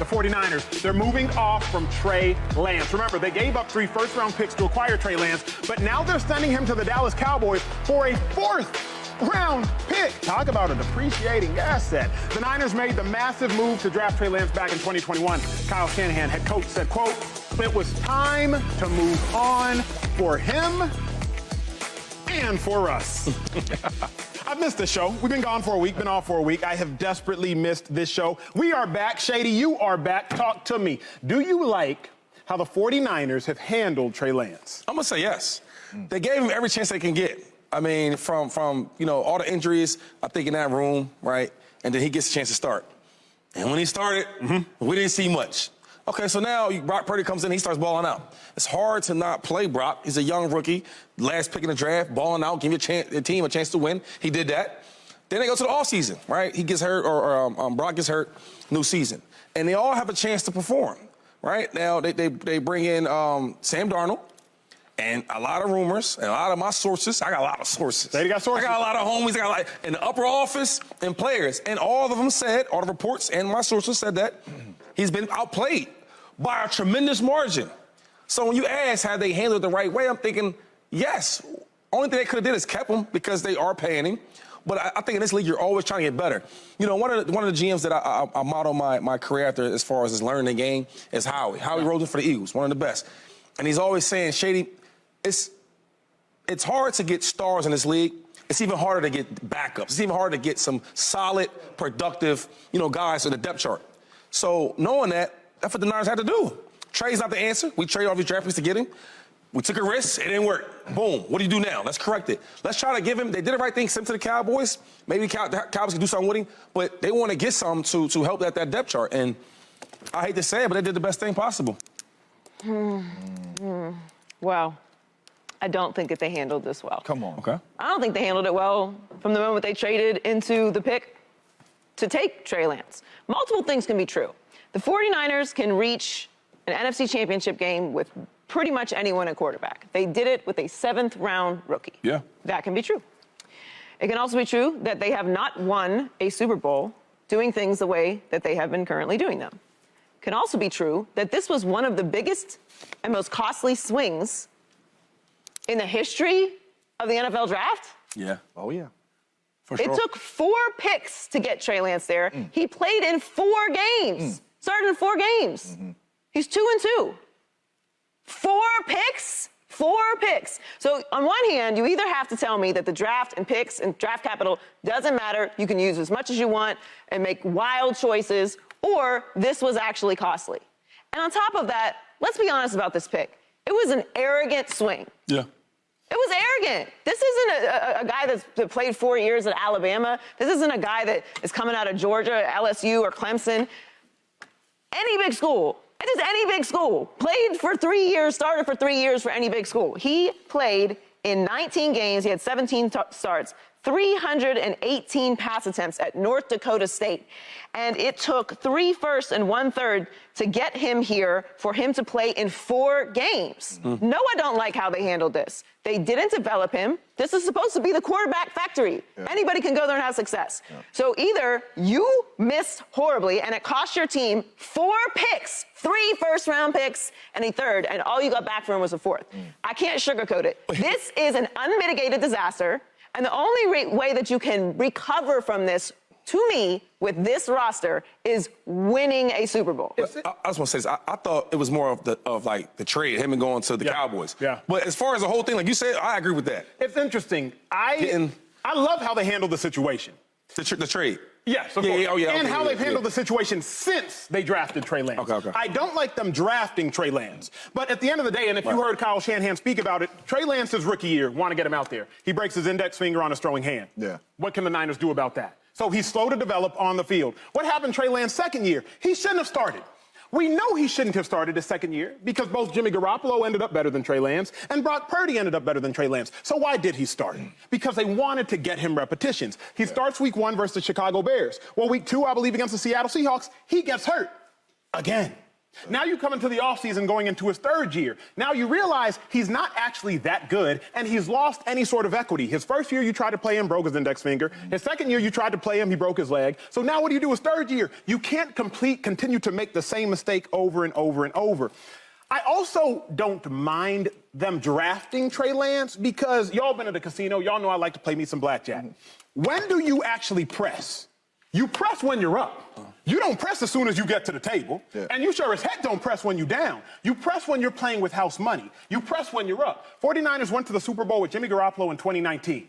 49ers. They're moving off from Trey Lance. Remember, they gave up 3 first-round picks to acquire Trey Lance, but now they're sending him to the Dallas Cowboys for a 4th-round pick. Talk about a depreciating asset. The Niners made the massive move to draft Trey Lance back in 2021. Kyle Shanahan, head coach, said, quote, "It was time to move on for him and for us." I've missed this show. We've been gone for a week, been off for a week. I have desperately missed this show. We are back. Shady, you are back. Talk to me. Do you like how the 49ers have handled Trey Lance? I'm going to say yes. They gave him every chance they can get. I mean, from all the injuries, I think in that room, right? And then he gets a chance to start. And when he started, we didn't see much. Okay, so now Brock Purdy comes in, he starts balling out. It's hard to not play Brock. He's a young rookie, last pick in the draft, balling out, giving the team a chance to win. He did that. Then they go to the offseason, right? He gets hurt, or Brock gets hurt, new season. And they all have a chance to perform, right? Now, they bring in Sam Darnold, and a lot of rumors, and a lot of my sources. I got a lot of sources. They got sources. I got a lot of homies. I got like in the upper office and players. And all of them said, all the reports and my sources said that he's been outplayed by a tremendous margin. So when you ask how they handled it the right way, I'm thinking, yes. Only thing they could have did is kept him because they are paying him. But I think in this league, you're always trying to get better. You know, one of the GMs that I model my career after as far as his learning the game is Howie. Howie Roseman for the Eagles, one of the best. And he's always saying, Shady, it's hard to get stars in this league. It's even harder to get backups. It's even harder to get some solid, productive, guys on the depth chart. So knowing that, that's what the Niners had to do. Trey's not the answer. We traded all these draft picks to get him. We took a risk. It didn't work. Boom. What do you do now? Let's correct it. Let's try to give him. They did the right thing. Sent him to the Cowboys. Maybe the Cowboys can do something with him. But they want to get something to help that depth chart. And I hate to say it, but they did the best thing possible. Well, I don't think that they handled this well. Come on. Okay. I don't think they handled it well from the moment they traded into the pick to take Trey Lance. Multiple things can be true. The 49ers can reach an NFC championship game with pretty much anyone at quarterback. They did it with a 7th-round rookie. Yeah. That can be true. It can also be true that they have not won a Super Bowl doing things the way that they have been currently doing them. It can also be true that this was one of the biggest and most costly swings in the history of the NFL draft. Yeah. Oh, yeah. For sure. It took 4 picks to get Trey Lance there. He played in 4 games. Started in 4 games. He's 2-2. 4 picks? 4 picks. So on one hand, you either have to tell me that the draft and picks and draft capital doesn't matter. You can use as much as you want and make wild choices, or this was actually costly. And on top of that, let's be honest about this pick. It was an arrogant swing. Yeah. It was arrogant. This isn't a guy that played 4 years at Alabama. This isn't a guy that is coming out of Georgia, LSU, or Clemson. Any big school, just any big school, played for 3 years, started for 3 years for any big school. He played in 19 games. He had 17 starts, 318 pass attempts at North Dakota State. And it took 3 firsts and 1/3 to get him here for him to play in 4 games. No, I don't like how they handled this. They didn't develop him. This is supposed to be the quarterback factory. Anybody can go there and have success. So either you missed horribly and it cost your team 4 picks, 3 first-round picks, and a 3rd, and all you got back for him was a 4th. I can't sugarcoat it. This is an unmitigated disaster. And the only way that you can recover from this, to me, with this roster, is winning a Super Bowl. I just want to say this. I thought it was more of the trade, him and going to the Cowboys. Yeah. But as far as the whole thing, like you said, I agree with that. It's interesting. I love how they handled the situation. The trade. Yes, of course. And how they've handled the the situation since they drafted Trey Lance. Okay. I don't like them drafting Trey Lance. But at the end of the day, and if you heard Kyle Shanahan speak about it, Trey Lance's rookie year, want to get him out there. He breaks his index finger on his throwing hand. Yeah. What can the Niners do about that? So he's slow to develop on the field. What happened Trey Lance's second year? He shouldn't have started. We know he shouldn't have started his second year because both Jimmy Garoppolo ended up better than Trey Lance and Brock Purdy ended up better than Trey Lance. So why did he start? Because they wanted to get him repetitions. He starts week 1 versus the Chicago Bears. Well, week 2, I believe, against the Seattle Seahawks, he gets hurt again. Now you come into the offseason going into his third year. Now you realize he's not actually that good, and he's lost any sort of equity. His first year, you tried to play him, broke his index finger. His second year, you tried to play him, he broke his leg. So now what do you do his third year? You can't continue to make the same mistake over and over and over. I also don't mind them drafting Trey Lance because y'all been at the casino. Y'all know I like to play me some blackjack. When do you actually press? You press when you're up. You don't press as soon as you get to the table. Yeah. And you sure as heck don't press when you're down. You press when you're playing with house money. You press when you're up. 49ers went to the Super Bowl with Jimmy Garoppolo in 2019.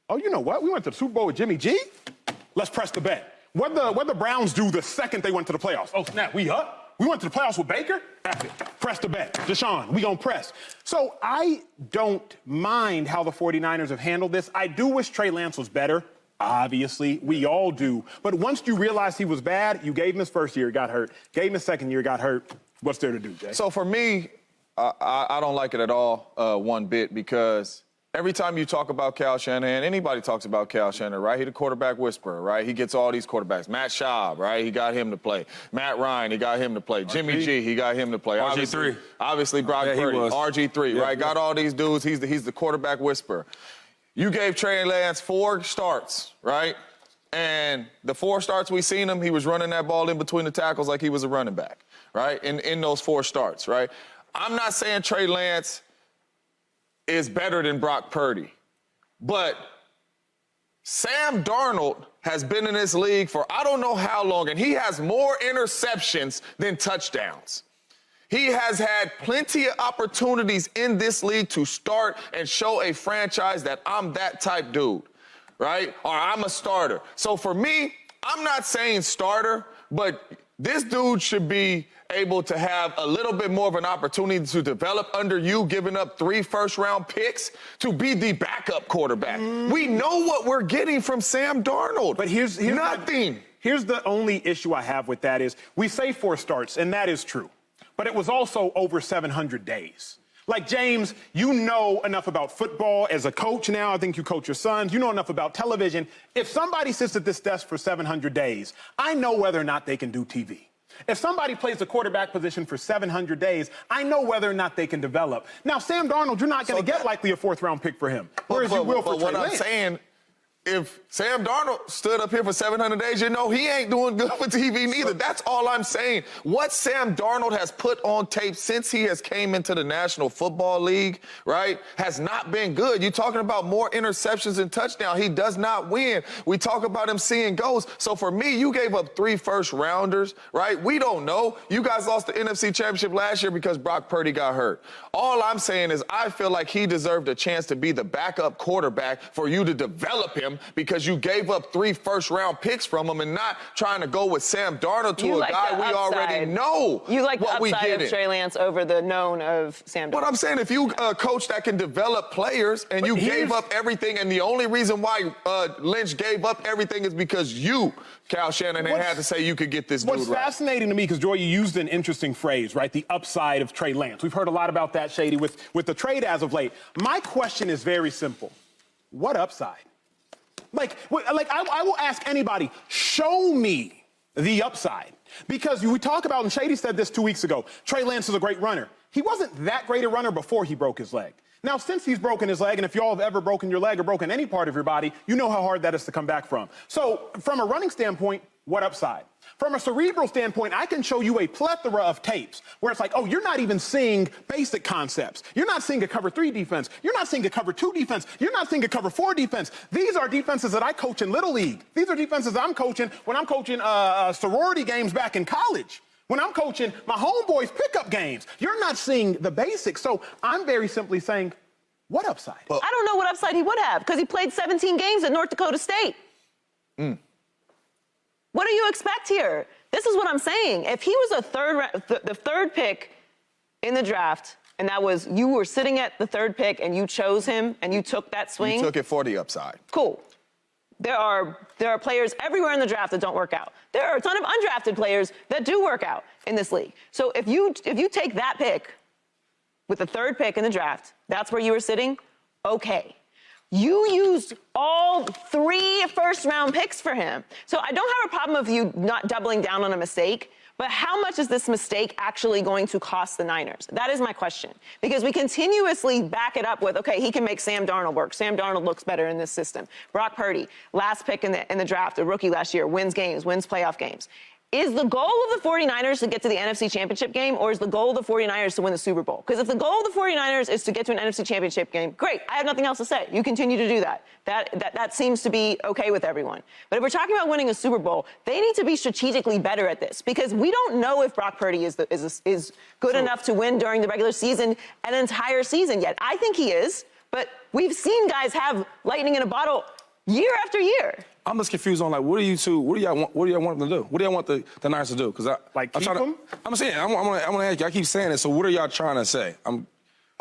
Oh, you know what? We went to the Super Bowl with Jimmy G? Let's press the bet. What the Browns do the second they went to the playoffs? Oh, snap, we up? We went to the playoffs with Baker? F it. Press the bet. Deshaun, we gonna press. So I don't mind how the 49ers have handled this. I do wish Trey Lance was better. Obviously, we all do. But once you realize he was bad, you gave him his first year, got hurt. Gave him his second year, got hurt. What's there to do, Jay? So for me, I don't like it at all one bit because every time you talk about Cal Shanahan, anybody talks about Cal Shanahan, right? He's the quarterback whisperer, right? He gets all these quarterbacks. Matt Schaub, right? He got him to play. Matt Ryan, he got him to play. Jimmy G, he got him to play. RG3. Obviously, Brock Purdy. RG3, right? Got all these dudes. He's the quarterback whisperer. You gave Trey Lance 4 starts, right? And the 4 starts we seen him, he was running that ball in between the tackles like he was a running back, right? In those 4 starts, right? I'm not saying Trey Lance is better than Brock Purdy, but Sam Darnold has been in this league for I don't know how long, and he has more interceptions than touchdowns. He has had plenty of opportunities in this league to start and show a franchise that I'm that type dude, right? Or I'm a starter. So for me, I'm not saying starter, but this dude should be able to have a little bit more of an opportunity to develop under you, giving up 3 first-round picks to be the backup quarterback. We know what we're getting from Sam Darnold. But here's nothing. Here's the only issue I have with that is we say 4 starts, and that is true. But it was also over 700 days. Like, James, you know enough about football as a coach now. I think you coach your sons. You know enough about television. If somebody sits at this desk for 700 days, I know whether or not they can do TV. If somebody plays the quarterback position for 700 days, I know whether or not they can develop. Now, Sam Darnold, you're not going to get likely a 4th-round pick for him, whereas you will for Trey Lance. What I'm saying, if Sam Darnold stood up here for 700 days, you know he ain't doing good for TV neither. That's all I'm saying. What Sam Darnold has put on tape since he has came into the National Football League, right, has not been good. You're talking about more interceptions and touchdowns. He does not win. We talk about him seeing goals. So for me, you gave up 3 first-rounders, right? We don't know. You guys lost the NFC Championship last year because Brock Purdy got hurt. All I'm saying is I feel like he deserved a chance to be the backup quarterback for you to develop him because you gave up 3 first-round picks from him and not trying to go with Sam Darnold to a guy we already know. You like the upside of Trey Trey Lance over the known of Sam Darnold. What I'm saying, if you a coach that can develop players and you gave up everything, and the only reason why Lynch gave up everything is because you, Cal Shanahan, had to say you could get this dude right. What's fascinating to me, because, Joy, you used an interesting phrase, right? The upside of Trey Lance. We've heard a lot about that, Shady, with the trade as of late. My question is very simple. What upside? Like I will ask anybody, show me the upside. Because we talk about, and Shady said this 2 weeks ago, Trey Lance is a great runner. He wasn't that great a runner before he broke his leg. Now, since he's broken his leg, and if y'all have ever broken your leg or broken any part of your body, you know how hard that is to come back from. So from a running standpoint, what upside? From a cerebral standpoint, I can show you a plethora of tapes where it's like, oh, you're not even seeing basic concepts. You're not seeing a cover 3 defense. You're not seeing a cover 2 defense. You're not seeing a cover 4 defense. These are defenses that I coach in Little League. These are defenses I'm coaching when I'm coaching sorority games back in college. When I'm coaching my homeboys' pickup games. You're not seeing the basics. So I'm very simply saying, what upside? I don't know what upside he would have because he played 17 games at North Dakota State. What do you expect here? This is what I'm saying. If he was the third pick in the draft, and that was you were sitting at the 3rd pick and you chose him and you took that swing. You took it for the upside. Cool. There are players everywhere in the draft that don't work out. There are a ton of undrafted players that do work out in this league. So if you take that pick with the 3rd pick in the draft, that's where you were sitting, okay. You used all 3 first-round picks for him. So I don't have a problem with you not doubling down on a mistake, But how much is this mistake actually going to cost the Niners? That is my question. Because we continuously back it up with, okay, he can make Sam Darnold work. Sam Darnold looks better in this system. Brock Purdy, last pick in the draft, a rookie last year, wins games, wins playoff games. Is the goal of the 49ers to get to the NFC Championship game, or is the goal of the 49ers to win the Super Bowl? Because if the goal of the 49ers is to get to an NFC Championship game, great. I have nothing else to say. You continue to do that. That seems to be okay with everyone. But if we're talking about winning a Super Bowl, they need to be strategically better at this, because we don't know if Brock Purdy is good enough to win during the regular season an entire season yet. I think he is, but we've seen guys have lightning in a bottle year after year. I'm just confused on, like, what do y'all want them to do? What do y'all want the Niners to do? Because keep them? I'm saying, I'm gonna ask you, I keep saying it, so what are y'all trying to say?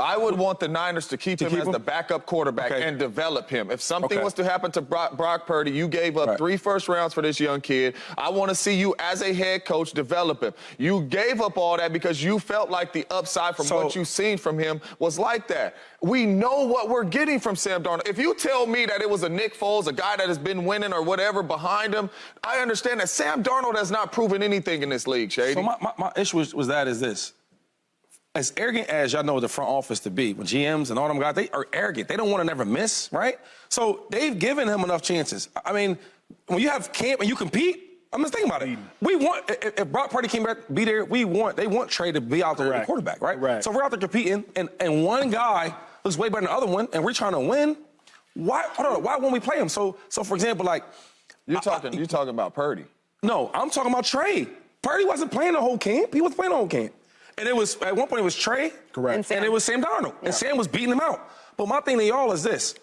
I would want the Niners to keep him as the backup quarterback and develop him. If something was to happen to Brock Purdy, you gave up 3 first rounds for this young kid. I want to see you as a head coach develop him. You gave up all that because you felt like the upside from what you've seen from him was like that. We know what we're getting from Sam Darnold. If you tell me that it was a Nick Foles, a guy that has been winning or whatever behind him, I understand that Sam Darnold has not proven anything in this league, Shady. So my issue was this. As arrogant as y'all know the front office to be, when GMs and all them guys, they are arrogant. They don't want to never miss, right? So they've given him enough chances. I mean, when you have camp and you compete, I'm just thinking about it. We want, if Brock Purdy came back, be there, they want Trey to be out there at the quarterback, right? So if we're out there competing, and one guy looks way better than the other one, and we're trying to win, why won't we play him? So for example, like... You're talking about Purdy. No, I'm talking about Trey. Purdy wasn't playing the whole camp. He wasn't playing the whole camp. And it was, at one point, it was Trey. Correct. And it was Sam Darnold. Yeah. And Sam was beating him out. But my thing to y'all is this.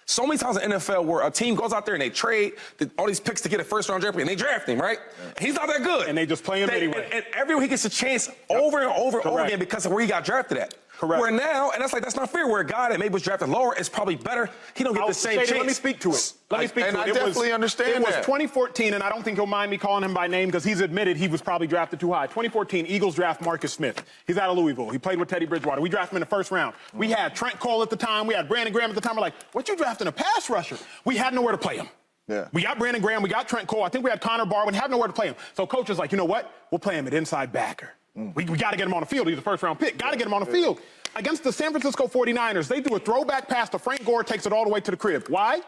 So many times in the NFL where a team goes out there and they trade all these picks to get a first-round draft pick, and they draft him, right? Yeah. He's not that good. And they just play him anyway. And everywhere he gets a chance over and over and over again because of where he got drafted at. Correct. Where now, and that's not fair, where a guy that maybe was drafted lower is probably better. He don't get the same chance. Let me speak to it. I definitely understand that. It was 2014, and I don't think he'll mind me calling him by name because he's admitted he was probably drafted too high. 2014, Eagles draft Marcus Smith. He's out of Louisville. He played with Teddy Bridgewater. We drafted him in the first round. We had Trent Cole at the time. We had Brandon Graham at the time. We're like, what you drafting a pass rusher? We had nowhere to play him. Yeah. We got Brandon Graham. We got Trent Cole. I think we had Connor Barwin. Had nowhere to play him. So coach is like, you know what? We'll play him at inside backer. We got to get him on the field. He's a first-round pick. Got to get him on the field. Against the San Francisco 49ers, they do a throwback pass to Frank Gore, takes it all the way to the crib. Why?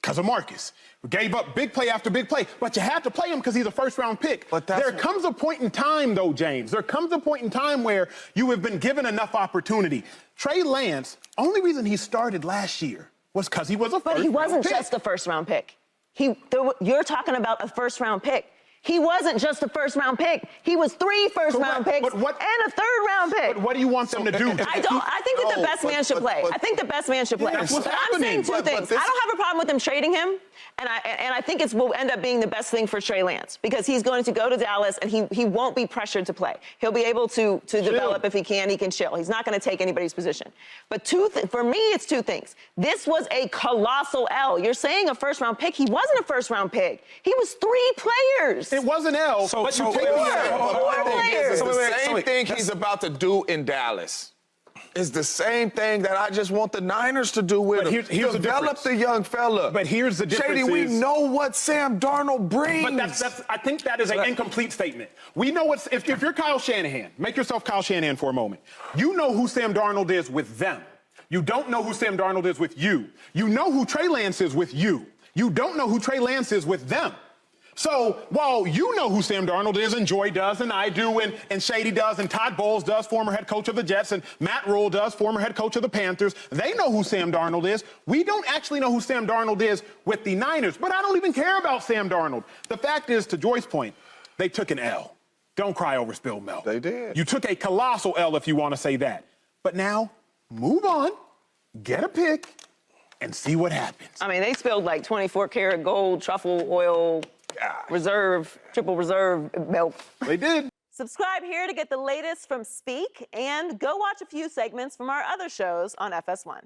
Because of Marcus. We gave up big play after big play, but you had to play him because he's a first-round pick. But there comes a point in time, though, James. There comes a point in time where you have been given enough opportunity. Trey Lance, only reason he started last year was because he was a first-round pick. But he wasn't just a first-round pick. You're talking about a first-round pick. He wasn't just a first-round pick. He was 3 first-round picks and a third-round pick. But what do you want them to do? I think that the best man should play. I think the best man should play. That's what's but happening. I'm saying two things. I don't have a problem with them trading him, and I think it will end up being the best thing for Trey Lance because he's going to go to Dallas and he won't be pressured to play. He'll be able to develop if he can chill. He's not going to take anybody's position. But for me, it's 2 things. This was a colossal L. You're saying a first-round pick. He wasn't a first-round pick. He was 3 players. It was an L. But you take the same thing he's about to do in Dallas. Is the same thing that I just want the Niners to do with him. Develop the young fella. But here's the difference. Shady, we know what Sam Darnold brings. But I think that is an incomplete statement. We know if you're Kyle Shanahan, make yourself Kyle Shanahan for a moment. You know who Sam Darnold is with them. You don't know who Sam Darnold is with you. You know who Trey Lance is with you. You don't know who Trey Lance is with them. So while you know who Sam Darnold is, and Joy does, and I do, and Shady does, and Todd Bowles does, former head coach of the Jets, and Matt Rule does, former head coach of the Panthers, they know who Sam Darnold is. We don't actually know who Sam Darnold is with the Niners, but I don't even care about Sam Darnold. The fact is, to Joy's point, they took an L. Don't cry over spilled milk. They did. You took a colossal L if you want to say that. But now, move on, get a pick, and see what happens. I mean, they spilled like 24-karat gold, truffle oil, triple reserve milk. They did. Subscribe here to get the latest from Speak and go watch a few segments from our other shows on FS1.